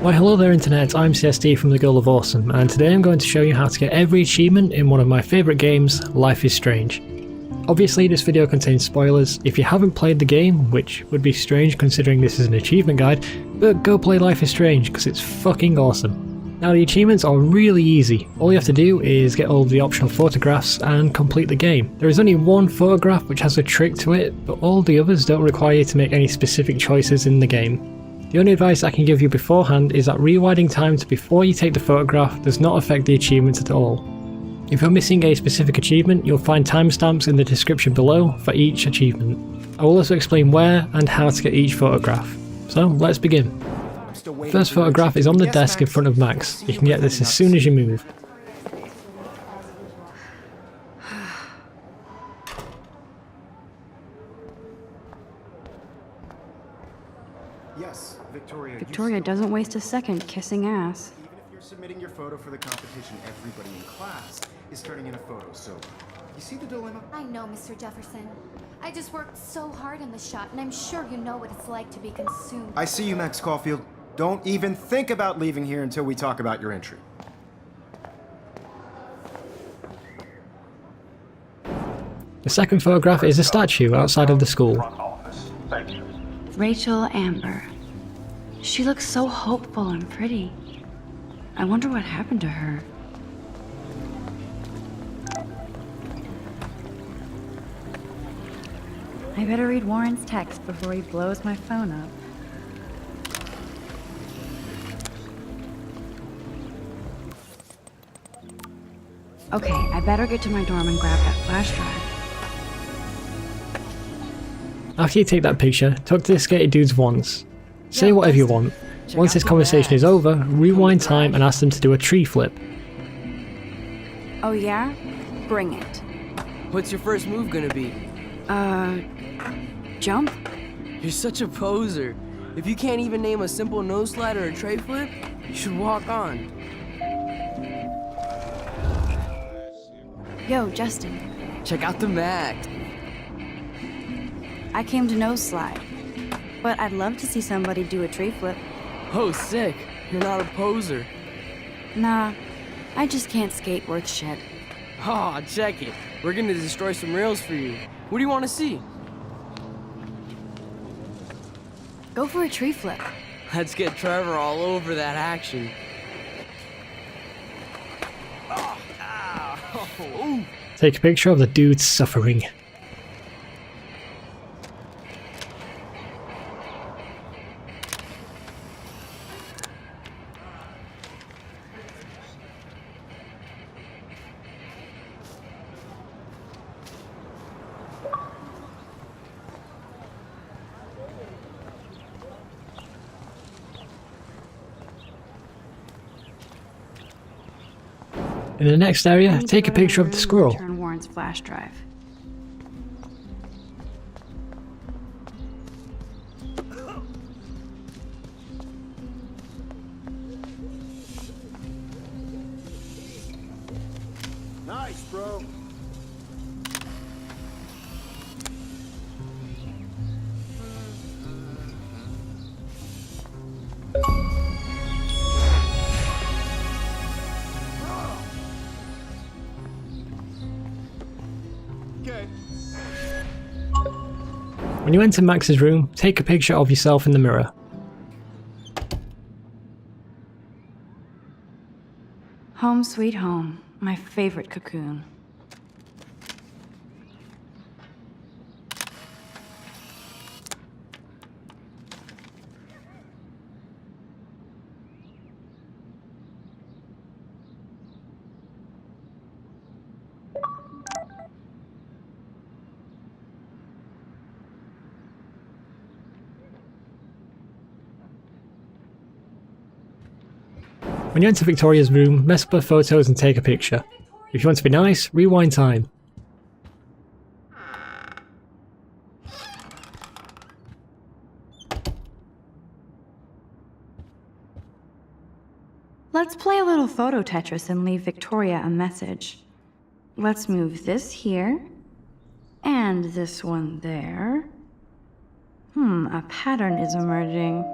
Why hello there internet, I'm CSD from the Girl of Awesome, and today I'm going to show you how to get every achievement in one of my favourite games, Life is Strange. Obviously this video contains spoilers. If you haven't played the game, which would be strange considering this is an achievement guide, but go play Life is Strange because it's fucking awesome. Now the achievements are really easy. All you have to do is get all of the optional photographs and complete the game. There is only one photograph which has a trick to it, but all the others don't require you to make any specific choices in the game. The only advice I can give you beforehand is that rewinding time to before you take the photograph does not affect the achievement at all. If you're missing a specific achievement, you'll find timestamps in the description below for each achievement. I will also explain where and how to get each photograph. So let's begin. First photograph is on the desk in front of Max. You can get this as soon as you move. Yes, Victoria. Victoria doesn't waste a second kissing ass. Even if you're submitting your photo for the competition, everybody in class is turning in a photo, so you see the dilemma? I know, Mr. Jefferson. I just worked so hard on the shot, and I'm sure you know what it's like to be consumed. I see you, Max Caulfield. Don't even think about leaving here until we talk about your entry. The second photograph is a statue outside of the school. Rachel Amber. She looks so hopeful and pretty. I wonder what happened to her. I better read Warren's text before he blows my phone up. Okay, I better get to my dorm and grab that flash drive. After you take that picture, talk to the skated dudes once. Say whatever you want. Once this conversation is over, rewind time and ask them to do a tree flip. Oh yeah? Bring it. What's your first move gonna be? Jump? You're such a poser. If you can't even name a simple nose slide or a tray flip, you should walk on. Yo, Justin. Check out the Mac. I came to nose slide, but I'd love to see somebody do a tree flip. Oh, sick. You're not a poser. Nah, I just can't skate worth shit. Aw, check it. We're gonna destroy some rails for you. What do you want to see? Go for a tree flip. Let's get Trevor all over that action. Oh, ow. Take a picture of the dude suffering. In the next area, take a picture of the squirrel. Return Warren's flash drive. Nice, bro. When you enter Max's room, take a picture of yourself in the mirror. Home sweet home, my favorite cocoon. When you enter Victoria's room, mess up her photos and take a picture. If you want to be nice, rewind time. Let's play a little photo Tetris and leave Victoria a message. Let's move this here, and this one there. A pattern is emerging.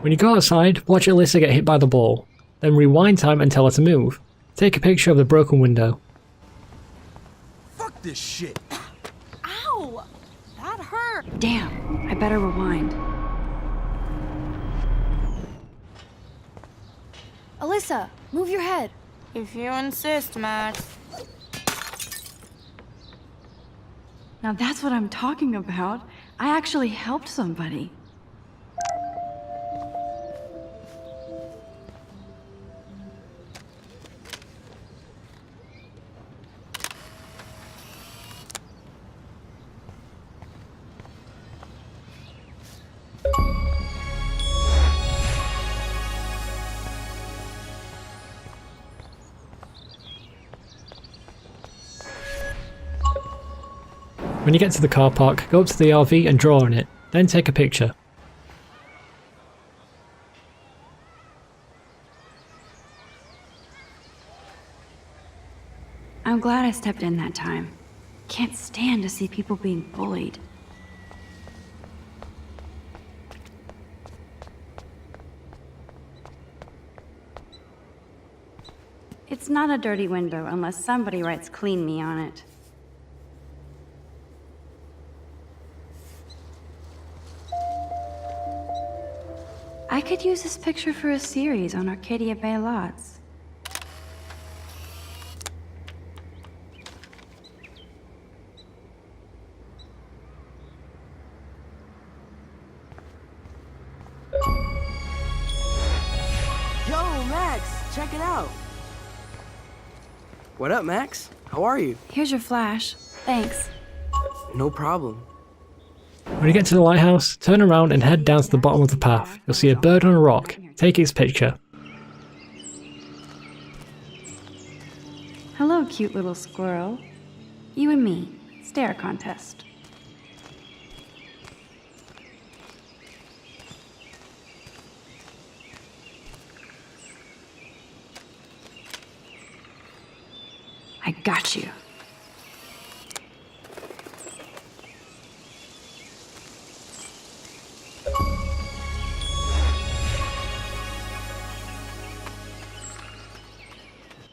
When you go outside, watch Alyssa get hit by the ball, then rewind time and tell her to move. Take a picture of the broken window. Fuck this shit! Ow! That hurt! Damn, I better rewind. Alyssa, move your head. If you insist, Max. Now that's what I'm talking about. I actually helped somebody. When you get to the car park, go up to the RV and draw on it, then take a picture. I'm glad I stepped in that time. Can't stand to see people being bullied. It's not a dirty window unless somebody writes "clean me" on it. I could use this picture for a series on Arcadia Bay lots. Yo, Max, check it out. What up, Max? How are you? Here's your flash. Thanks. No problem. When you get to the lighthouse, turn around and head down to the bottom of the path. You'll see a bird on a rock. Take its picture. Hello, cute little squirrel. You and me. Stare contest. I got you.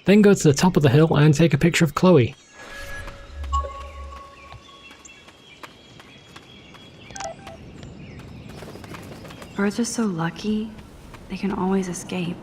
Then go to the top of the hill and take a picture of Chloe. Birds are so lucky, they can always escape.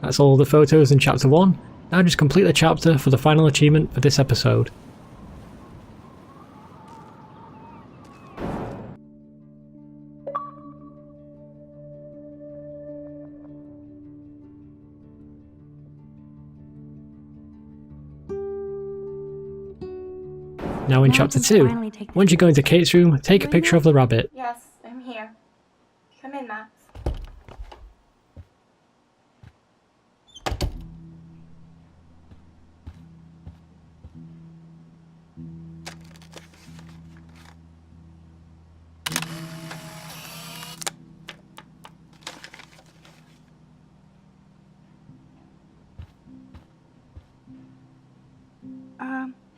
That's all the photos in chapter 1. Now just complete the chapter for the final achievement for this episode. Now in chapter 2, once you go into Kate's room, take a picture of the rabbit. Yes, I'm here. Come in, Max.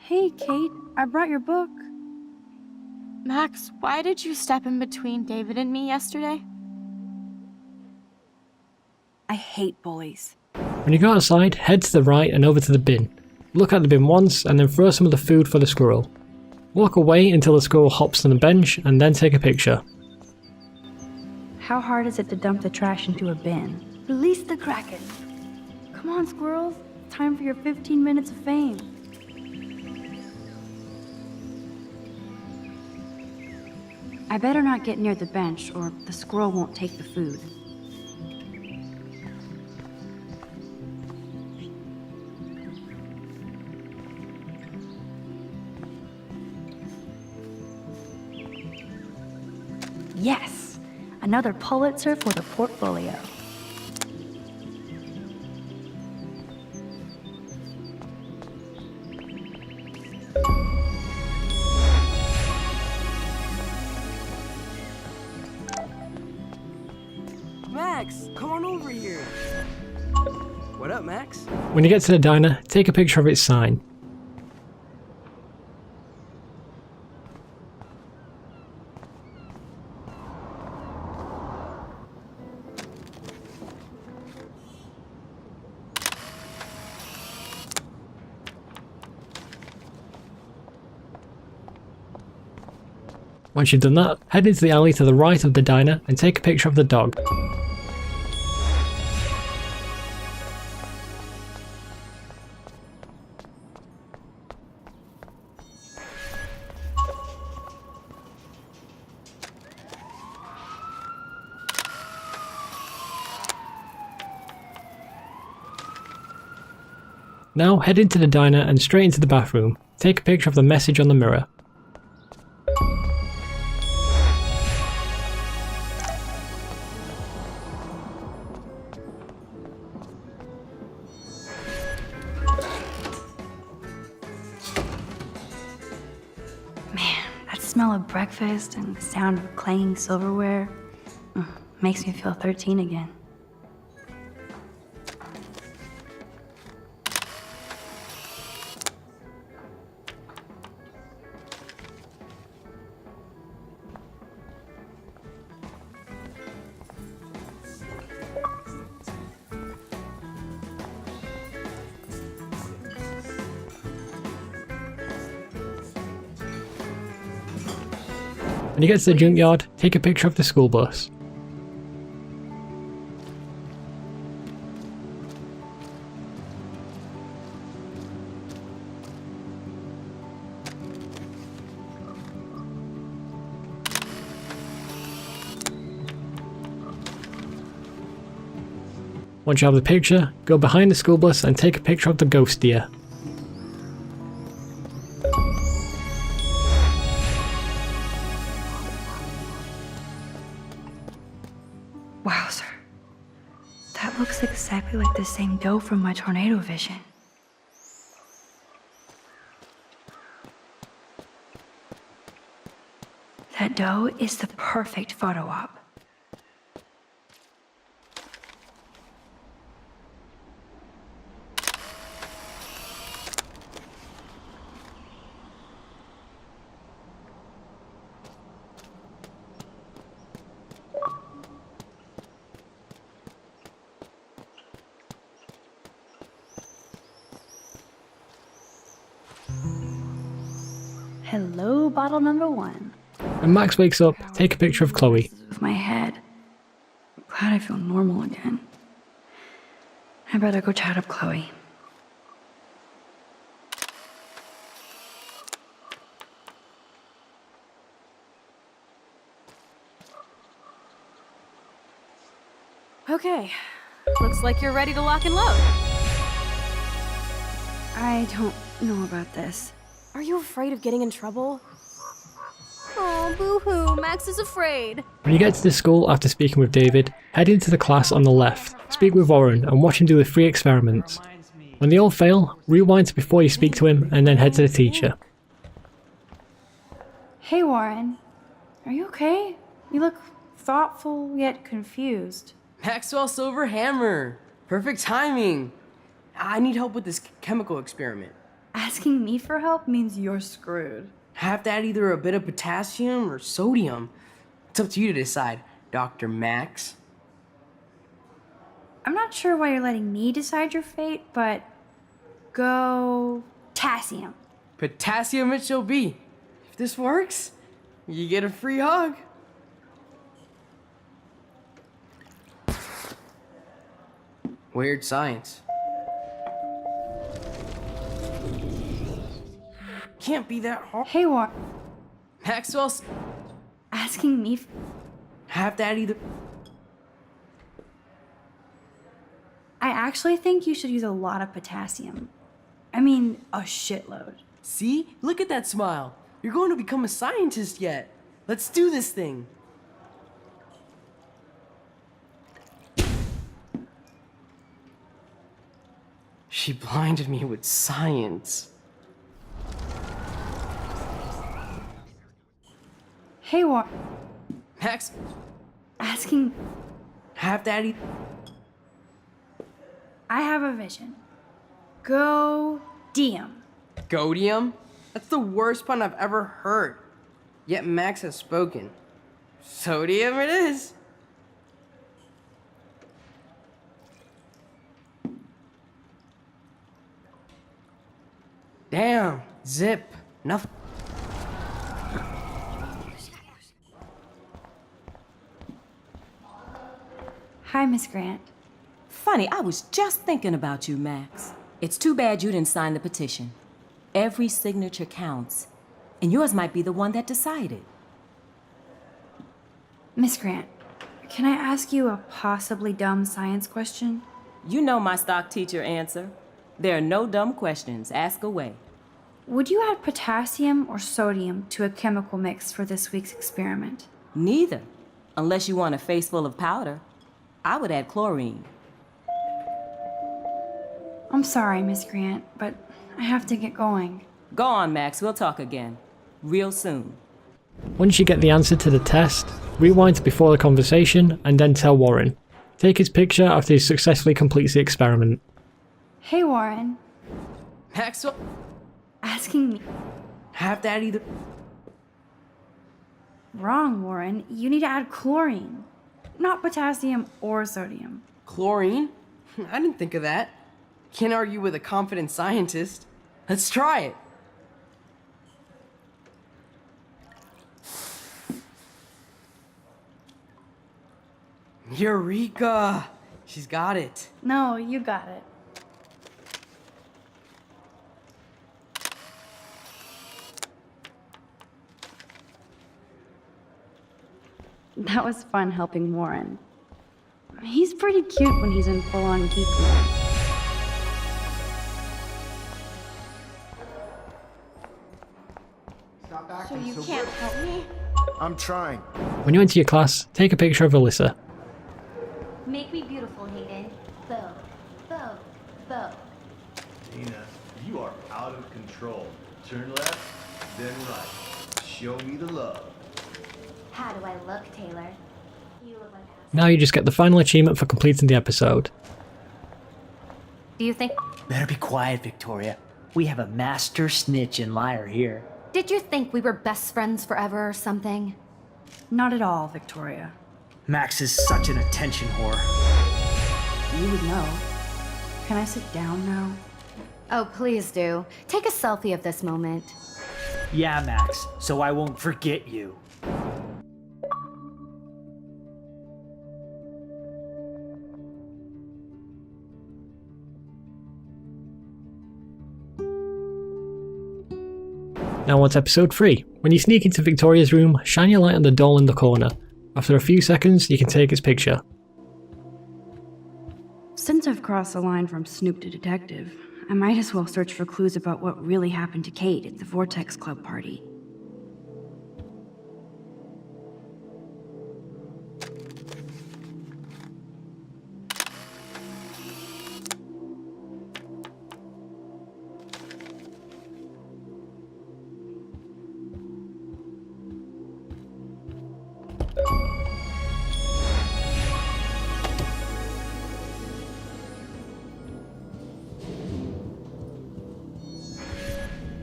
Hey, Kate, I brought your book. Max, why did you step in between David and me yesterday? I hate bullies. When you go outside, head to the right and over to the bin. Look at the bin once and then throw some of the food for the squirrel. Walk away until the squirrel hops on the bench and then take a picture. How hard is it to dump the trash into a bin? Release the kraken. Come on, squirrels. Time for your 15 minutes of fame. I better not get near the bench or the squirrel won't take the food. Yes! Another Pulitzer for the portfolio. Max, come on over here. What up, Max? When you get to the diner, take a picture of its sign. Once you've done that, head into the alley to the right of the diner and take a picture of the dog. Now head into the diner and straight into the bathroom. Take a picture of the message on the mirror. Man, that smell of breakfast and the sound of clanging silverware makes me feel 13 again. When you get to the junkyard, take a picture of the school bus. Once you have the picture, go behind the school bus and take a picture of the ghost deer. Wowzer. That looks exactly like the same doe from my tornado vision. That doe is the perfect photo op. Hello, bottle number one. When Max wakes up, take a picture of Chloe. With my head. I'm glad I feel normal again. I better go chat up Chloe. Okay, looks like you're ready to lock and load. I don't know about this. Are you afraid of getting in trouble? Oh, boo-hoo, Max is afraid. When you get to the school after speaking with David, head into the class on the left, speak with Warren and watch him do the 3 experiments. When they all fail, rewind to before you speak to him and then head to the teacher. Hey, Warren. Are you okay? You look thoughtful yet confused. Maxwell Silver Hammer. Perfect timing. I need help with this chemical experiment. Asking me for help means you're screwed. I have to add either a bit of potassium or sodium. It's up to you to decide, Dr. Max. I'm not sure why you're letting me decide your fate, but go potassium. Potassium it shall be. If this works, you get a free hug. Weird science. Can't be that hard. Hey, Warren. Maxwell's Asking me have to add either. I actually think you should use a lot of potassium. I mean, a shitload. See? Look at that smile. You're going to become a scientist yet. Let's do this thing. She blinded me with science. Hey, Warren. Max, Asking Half daddy. I have a vision. Go Diem. Godium? That's the worst pun I've ever heard. Yet Max has spoken. Sodium it is. Damn, zip. Nothing. Hi, Miss Grant. Funny, I was just thinking about you, Max. It's too bad you didn't sign the petition. Every signature counts, and yours might be the one that decided. Miss Grant, can I ask you a possibly dumb science question? You know my stock teacher answer. There are no dumb questions. Ask away. Would you add potassium or sodium to a chemical mix for this week's experiment? Neither, unless you want a face full of powder. I would add chlorine. I'm sorry, Miss Grant, but I have to get going. Go on, Max. We'll talk again. Real soon. Once you get the answer to the test, rewind to before the conversation and then tell Warren. Take his picture after he successfully completes the experiment. Hey, Warren. Maxwell. Asking me. Half daddy. Wrong, Warren. You need to add chlorine, not potassium or sodium. Chlorine? I didn't think of that. Can't argue with a confident scientist. Let's try it. Eureka! She's got it. No, you got it. That was fun helping Warren. He's pretty cute when he's in full-on geek mode. Stop So acting you so can't good. help me? I'm trying. When you enter your class, take a picture of Alyssa. Make me beautiful, Hayden. Bow, bow, bow. Dana, you are out of control. Turn left, then right. Show me the love. How do I look, Taylor? You look like ass. Now you just get the final achievement for completing the episode. Do you think... Better be quiet, Victoria. We have a master snitch and liar here. Did you think we were best friends forever or something? Not at all, Victoria. Max is such an attention whore. You would know. Can I sit down now? Oh, please do. Take a selfie of this moment. Yeah, Max, so I won't forget you. Now on to episode 3. When you sneak into Victoria's room, shine your light on the doll in the corner. After a few seconds, you can take its picture. Since I've crossed the line from Snoop to detective, I might as well search for clues about what really happened to Kate at the Vortex Club party.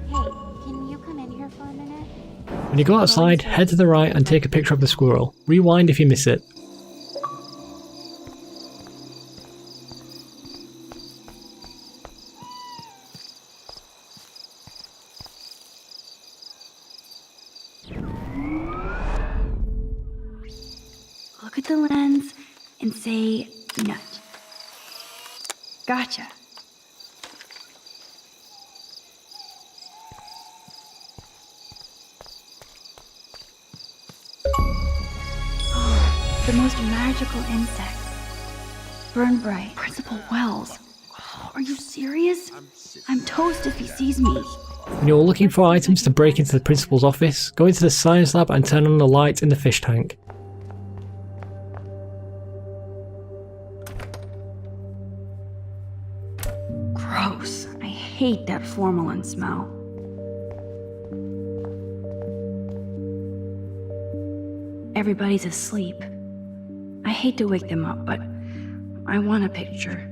Hey, can you come in here for a minute? When you go outside, head to the right and take a picture of the squirrel. Rewind if you miss it. Look at the lens and say nut. Gotcha. Oh, the most magical insect. Burn bright. Principal Wells. Oh, are you serious? I'm toast if he sees me. When you're looking for items to break into the principal's office, go into the science lab and turn on the light in the fish tank. Gross. I hate that formalin smell. Everybody's asleep. I hate to wake them up, but I want a picture.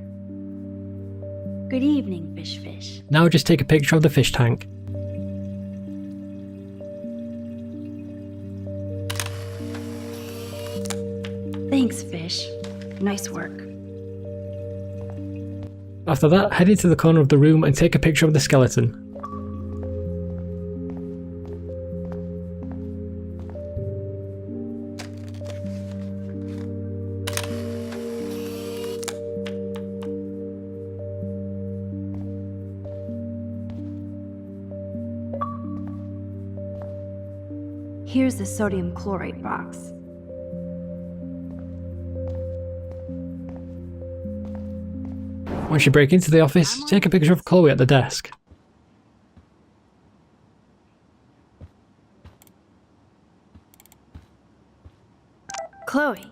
Good evening, fish. Now just take a picture of the fish tank. Thanks, fish. Nice work. After that, head into the corner of the room and take a picture of the skeleton. Here's the sodium chloride box. Once you break into the office, take a picture of Chloe at the desk. Chloe,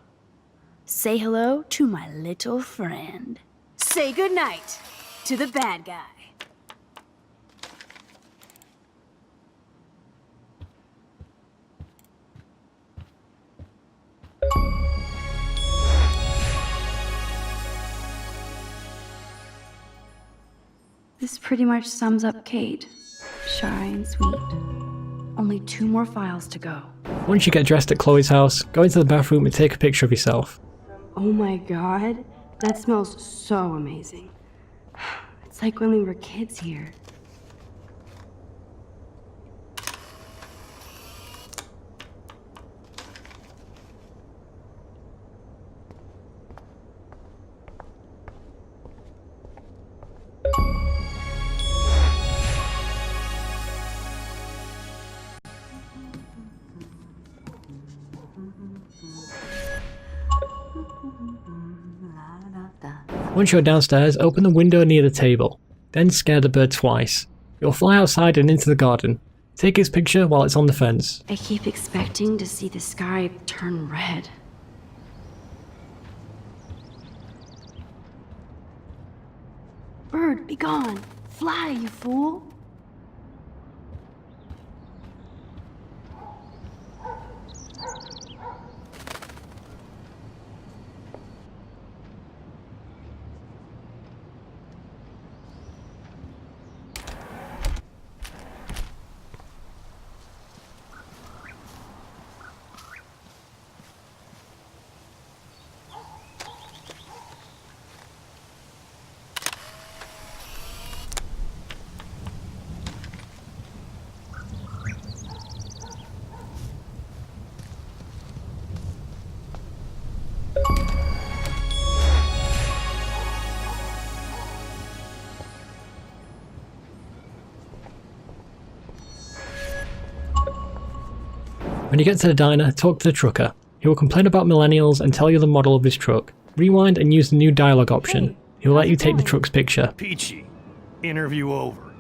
say hello to my little friend. Say goodnight to the bad guy. This pretty much sums up Kate. Shy and sweet. Only 2 more files to go. Once you get dressed at Chloe's house, go into the bathroom and take a picture of yourself. Oh my god, that smells so amazing. It's like when we were kids here. Once you're downstairs, open the window near the table. Then scare the bird twice. It'll fly outside and into the garden. Take its picture while it's on the fence. I keep expecting to see the sky turn red. Bird, be gone! Fly, you fool! When you get to the diner, talk to the trucker. He will complain about millennials and tell you the model of his truck. Rewind and use the new dialogue option. He will let you take the truck's picture. Peachy. Interview over.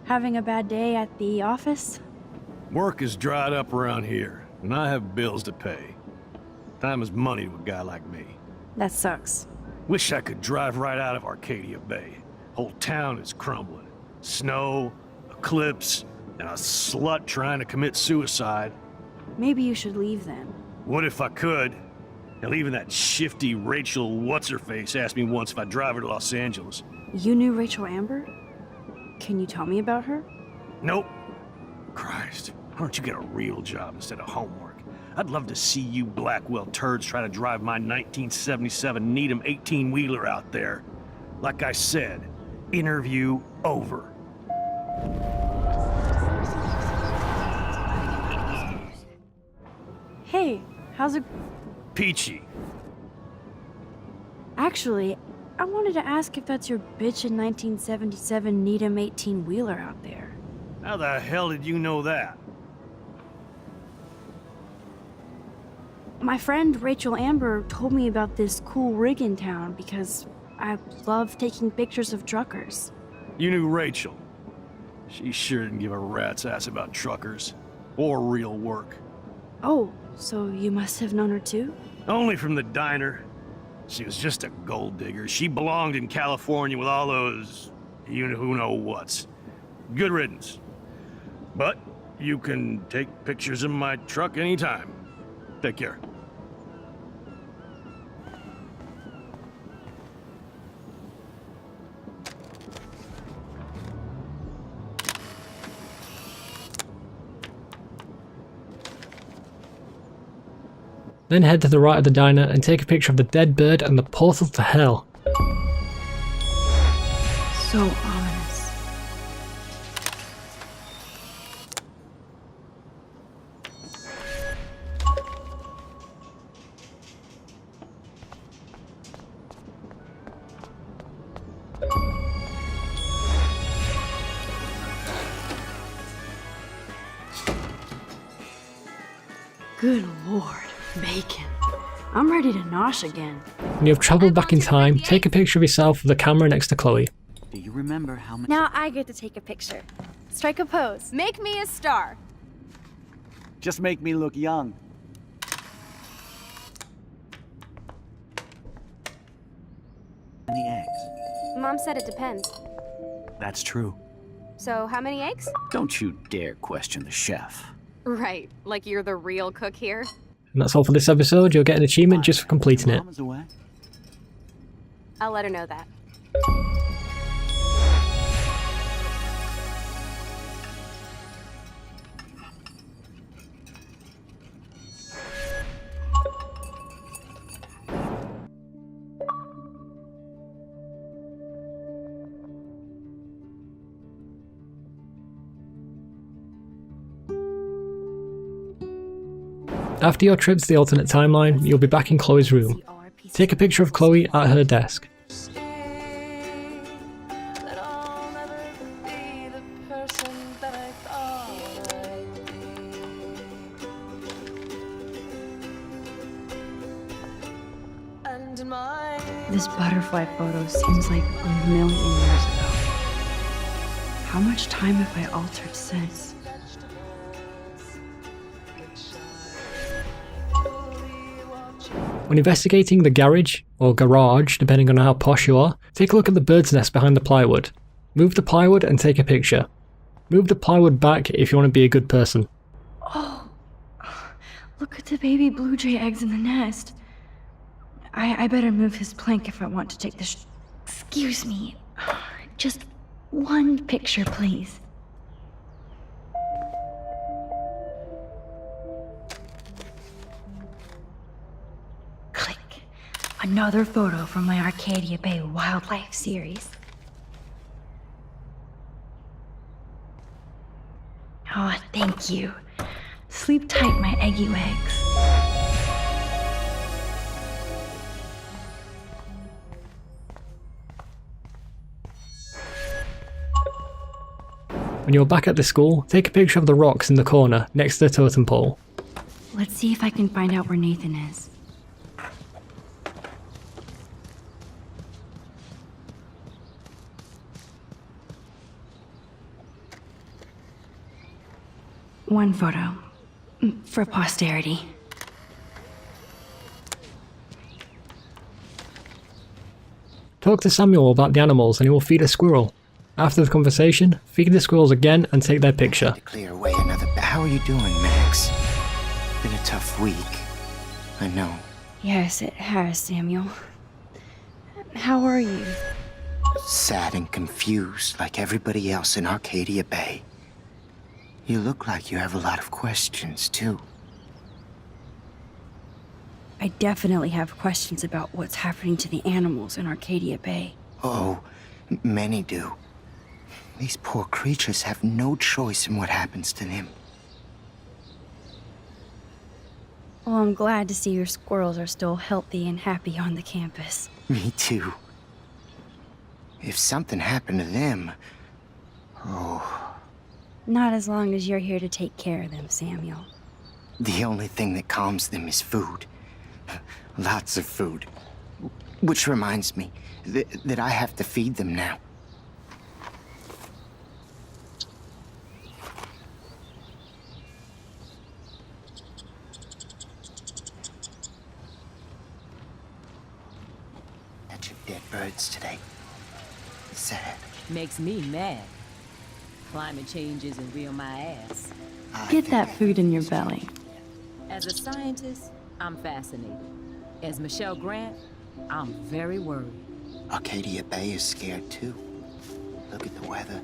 Having a bad day at the office? Work is dried up around here, and I have bills to pay. Time is money to a guy like me. That sucks. Wish I could drive right out of Arcadia Bay. Whole town is crumbling. Snow, eclipse, and a slut trying to commit suicide. Maybe you should leave then. What if I could? Hell, even that shifty Rachel What's-Her-Face asked me once if I'd drive her to Los Angeles. You knew Rachel Amber? Can you tell me about her? Nope. Christ, why don't you get a real job instead of homework? I'd love to see you Blackwell turds try to drive my 1977 Needham 18-wheeler out there. Like I said, interview over. Hey, how's it... Peachy. Actually, I wanted to ask if that's your bitchin' 1977 Needham 18-wheeler out there. How the hell did you know that? My friend Rachel Amber told me about this cool rig in town because I love taking pictures of truckers. You knew Rachel. She sure didn't give a rat's ass about truckers. Or real work. Oh, so you must have known her too? Only from the diner. She was just a gold digger. She belonged in California with all those you-know-who-know-whats. Good riddance. But you can take pictures of my truck anytime. Take care. Then head to the right of the diner and take a picture of the dead bird and the portal to hell. So ominous. Good lord, bacon. I'm ready to nosh again. When you have travelled back in time, take a picture of yourself with the camera next to Chloe. Do you remember how many... Now I get to take a picture. Strike a pose. Make me a star. Just make me look young. Many eggs. Mom said it depends. That's true. So how many eggs? Don't you dare question the chef. Right, like you're the real cook here. And that's all for this episode. You'll get an achievement just for completing it. Mama's away. I'll let her know that. After your trip to the alternate timeline, you'll be back in Chloe's room. Take a picture of Chloe at her desk. This butterfly photo seems like a million years ago. How much time have I altered since? When investigating the garage, or garage depending on how posh you are, take a look at the bird's nest behind the plywood. Move the plywood and take a picture. Move the plywood back if you want to be a good person. Oh, look at the baby blue jay eggs in the nest. I better move his plank if I want to take this. Excuse me. Just one picture, please. Click. Another photo from my Arcadia Bay Wildlife series. Oh, thank you. Sleep tight, my eggy wags. When you're back at the school, take a picture of the rocks in the corner next to the totem pole. Let's see if I can find out where Nathan is. One photo. For posterity. Talk to Samuel about the animals and he will feed a squirrel. After the conversation, feed the squirrels again and take their picture. To clear away another. How are you doing, Max? Been a tough week. I know. Yes, it has, Samuel. How are you? Sad and confused, like everybody else in Arcadia Bay. You look like you have a lot of questions, too. I definitely have questions about what's happening to the animals in Arcadia Bay. Oh, many do. These poor creatures have no choice in what happens to them. Well, I'm glad to see your squirrels are still healthy and happy on the campus. Me too. If something happened to them... Oh... Not as long as you're here to take care of them, Samuel. The only thing that calms them is food. Lots of food. Which reminds me that I have to feed them now. Touch of dead birds today. Sad. Makes me mad. Climate change isn't real my ass. Get that food in your belly. As a scientist, I'm fascinated. As Michelle Grant, I'm very worried. Arcadia Bay is scared too. Look at the weather.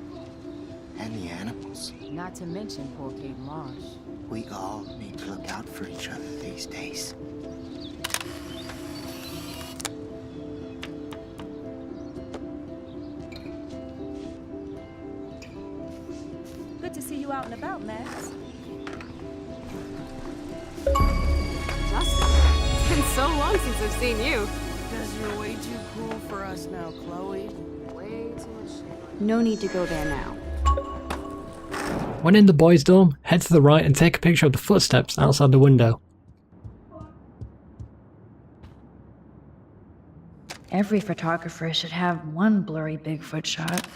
And the animals. Not to mention poor Kate Marsh. We all need to look out for each other these days. Good to see you out and about, Max. Justin, it's been so long since I've seen you. Because you're way too cool for us now, Chloe. Way too much shit. No need to go there now. When in the boys' dorm, head to the right and take a picture of the footsteps outside the window. Every photographer should have one blurry Bigfoot shot.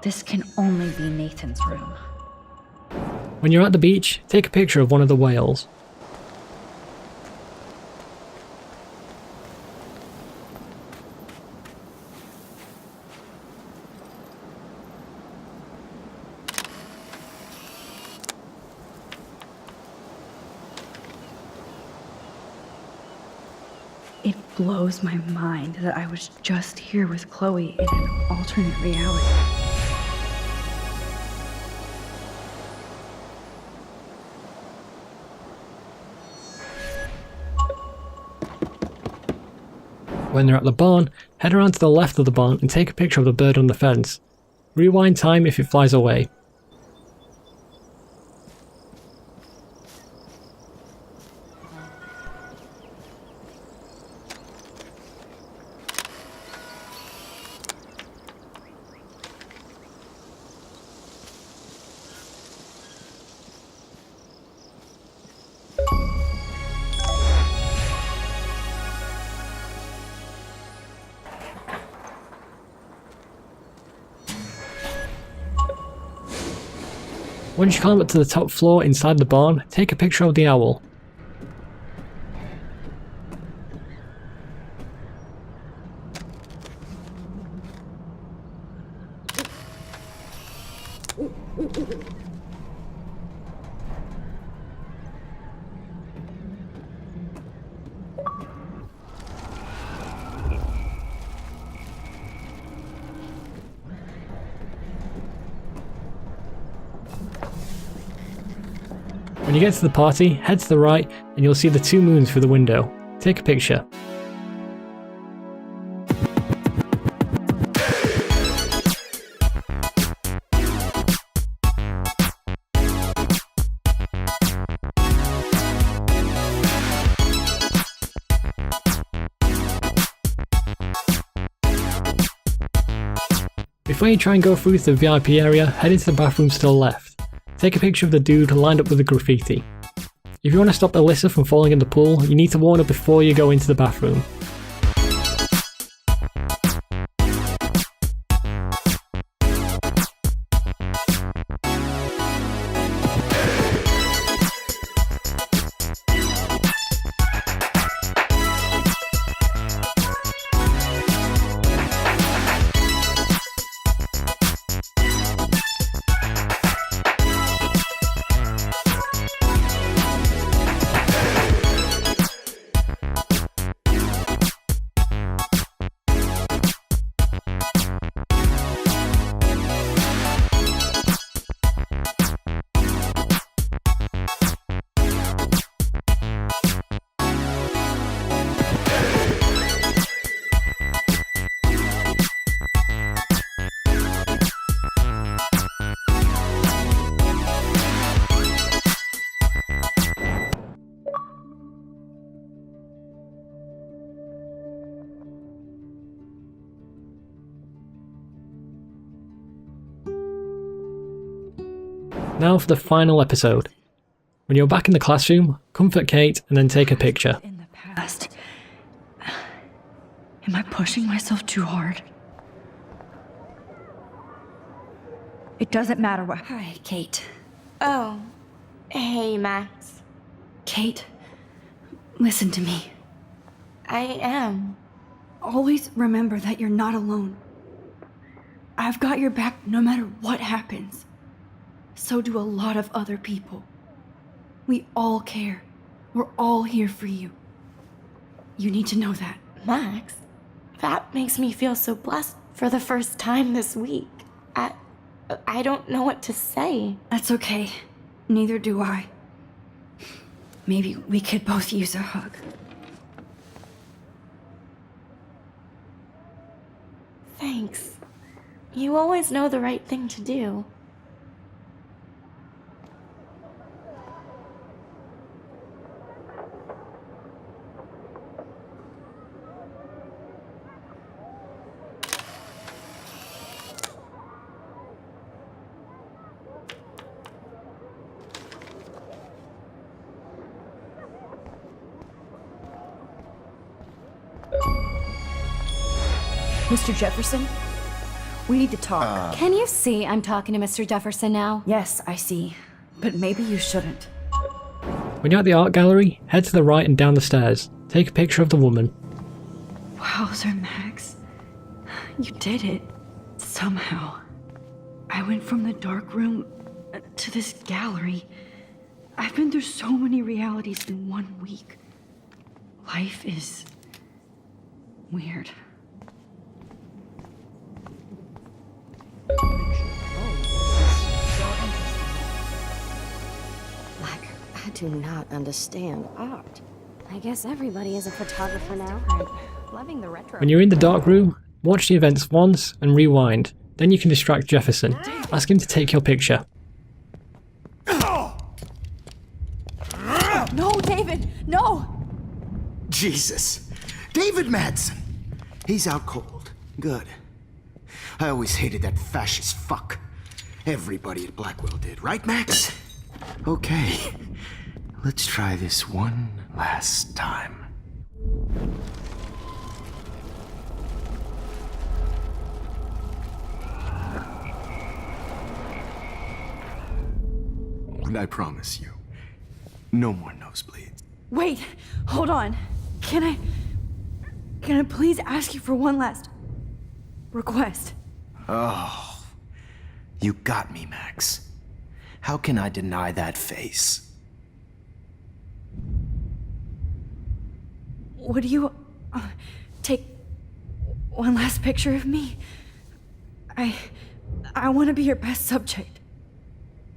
This can only be Nathan's room. When you're at the beach, take a picture of one of the whales. It blows my mind that I was just here with Chloe in an alternate reality. When they're at the barn, head around to the left of the barn and take a picture of the bird on the fence. Rewind time if it flies away. Once you climb up to the top floor inside the barn, take a picture of the owl. When you get to the party, head to the right and you'll see the two moons through the window. Take a picture. Before you try and go through to the VIP area, head into the bathrooms to the left. Take a picture of the dude lined up with the graffiti. If you want to stop Alyssa from falling in the pool, you need to warn her before you go into the bathroom. Now for the final episode. When you're back in the classroom, comfort Kate and then take a picture. In the past. Am I pushing myself too hard? It doesn't matter what. Hi, Kate. Oh, Hey, Max. Kate, listen to me. I am. Always remember that you're not alone. I've got your back no matter what happens. So do a lot of other people. We all care. We're all here for you. You need to know that. Max, that makes me feel so blessed for the first time this week. I don't know what to say. That's okay. Neither do I. Maybe we could both use a hug. Thanks. You always know the right thing to do. Mr. Jefferson? We need to talk. Can you see I'm talking to Mr. Jefferson now? Yes, I see. But maybe you shouldn't. When you're at the art gallery, head to the right and down the stairs. Take a picture of the woman. Wowzer, Max. You did it. Somehow. I went from the dark room to this gallery. I've been through so many realities in 1 week. Life is weird. I do not understand art. I guess everybody is a photographer now. Loving the retro. When you're in the dark room, watch the events once and rewind. Then you can distract Jefferson. Ask him to take your picture. No, David! No! Jesus. David Madsen. He's out cold. Good. I always hated that fascist fuck. Everybody at Blackwell did, right, Max? Okay. Let's try this one last time. And I promise you, no more nosebleeds. Wait, hold on. Can I please ask you for one last request? Oh, you got me, Max. How can I deny that face? Would you take one last picture of me? I want to be your best subject.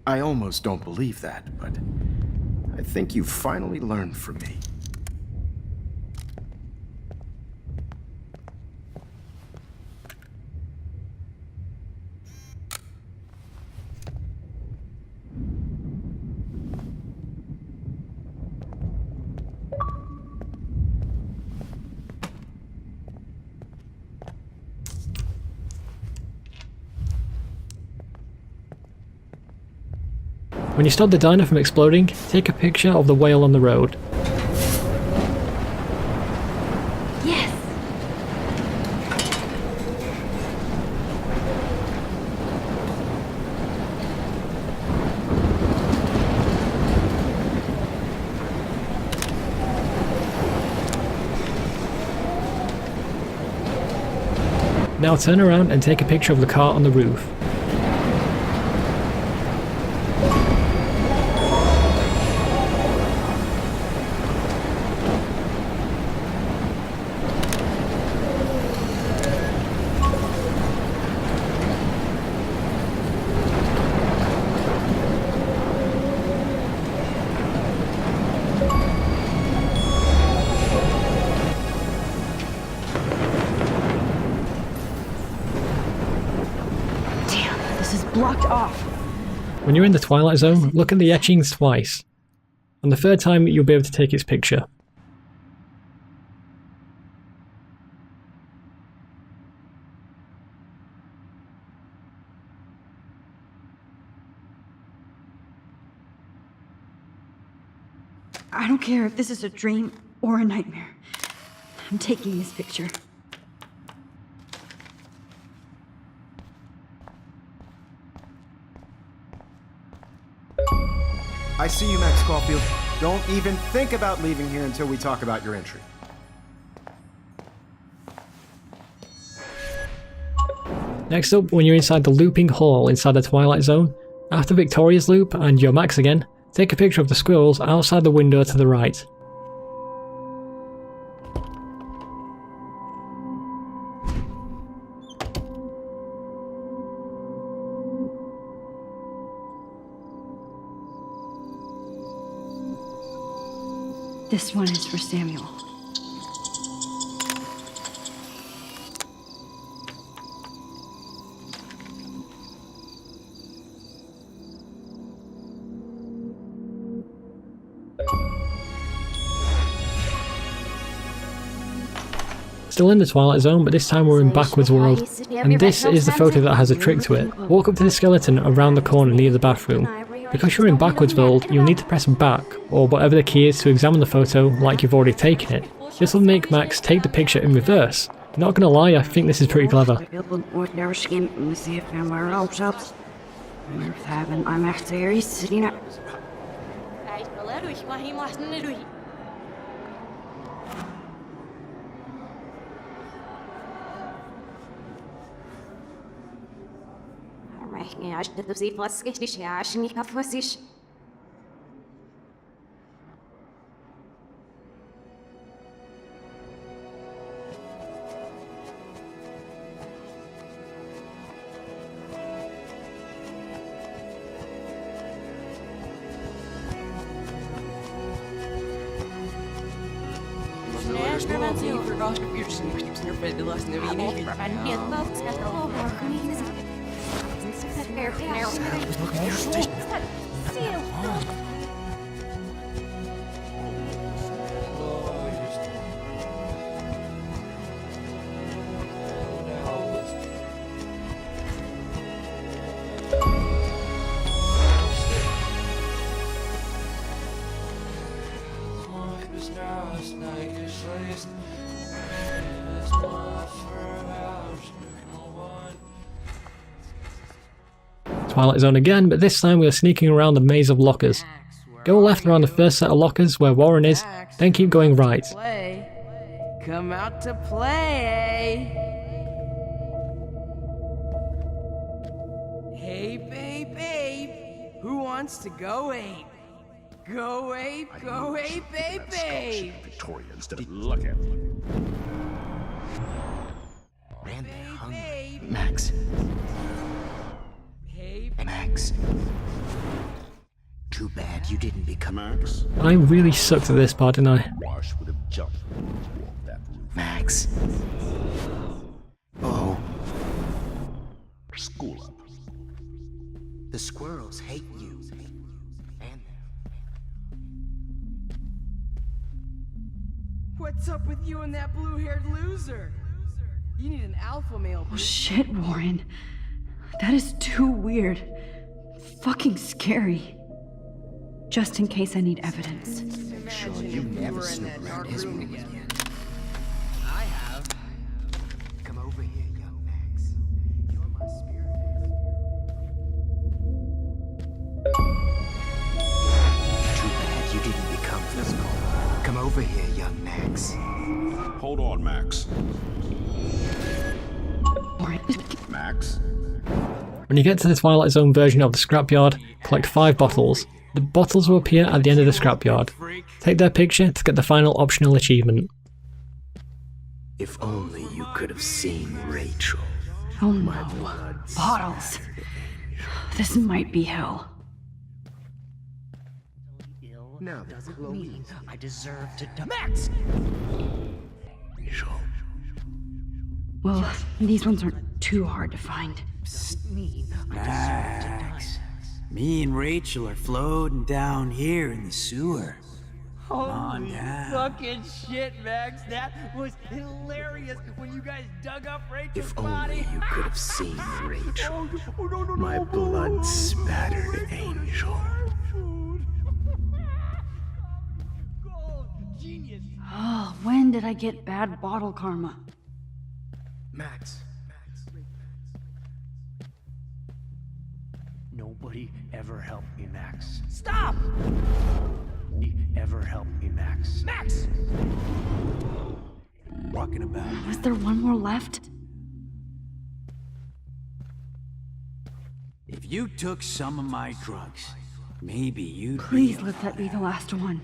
I almost don't believe that, but I think you finally learned from me. When you stop the diner from exploding, take a picture of the whale on the road. Yes! Now turn around and take a picture of the car on the roof. Blocked off. When you're in the Twilight Zone, look at the etchings twice. On the third time, you'll be able to take its picture. I don't care if this is a dream or a nightmare. I'm taking this picture. I see you, Max Caulfield. Don't even think about leaving here until we talk about your entry. Next up, when you're inside the looping hall inside the Twilight Zone, after Victoria's loop and you're Max again, take a picture of the squirrels outside the window to the right. This one is for Samuel. Still in the Twilight Zone, but this time we're in Backwards World, and this is the photo that has a trick to it. Walk up to the skeleton around the corner near the bathroom. Because you're in Backwards World, you'll need to press back, or whatever the key is to examine the photo like you've already taken it. This will make Max take the picture in reverse. Not gonna lie, I think this is pretty clever. Twilight Zone again, but this time we are sneaking around the maze of lockers. Go left around the first set of lockers where Warren is, then keep going right. Come out to play. Hey, babe. Who wants to go ape? Go ape, babe. Victoria instead of look at Man, they're hungry. Max. Max. Too bad you didn't become Max. I really sucked at this part, didn't I? Marsh would have jumped off that roof. Max. Oh. School up. The squirrels hate you. And What's up with you and that blue-haired loser? You need an alpha male. Oh shit, Warren. That is too weird. Fucking scary. Just in case I need evidence. sure you never snoop around his room again. I have. Come over here, young Max. You're my spirit. Too bad you didn't become physical. Come over here, young Max. Hold on, Max. Max? When you get to the Twilight Zone version of the scrapyard, collect 5 bottles. The bottles will appear at the end of the scrapyard. Take their picture to get the final optional achievement. If only you could have seen Rachel. Oh no. Bottles. This might be hell. Now doesn't mean I deserve to die. Max! Rachel. Well, these ones aren't too hard to find. Max. Me and Rachel are floating down here in the sewer. Holy fucking shit, Max. That was hilarious when you guys dug up Rachel's If body. only you could have seen Rachel. My blood-spattered angel. Genius. Oh, when did I get bad bottle karma? Max. No Nobody ever helped me, Max. Stop! Nobody ever helped me, Max. Max! Walking about. Was there one more left? If you took some of my drugs, maybe you'd Please be let that be the last one.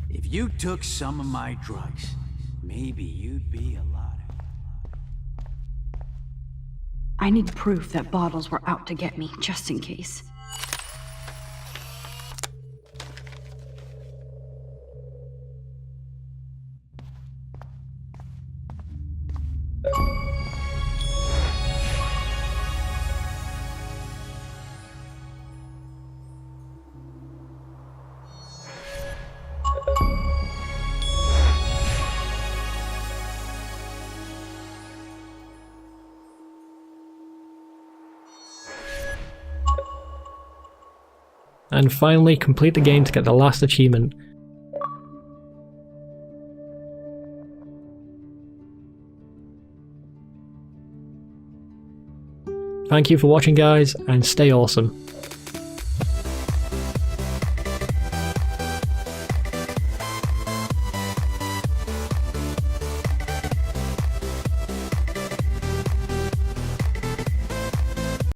If you took some of my drugs, maybe you'd be alive. I need proof that bottles were out to get me, just in case. And finally, complete the game to get the last achievement. Thank you for watching, guys, and stay awesome.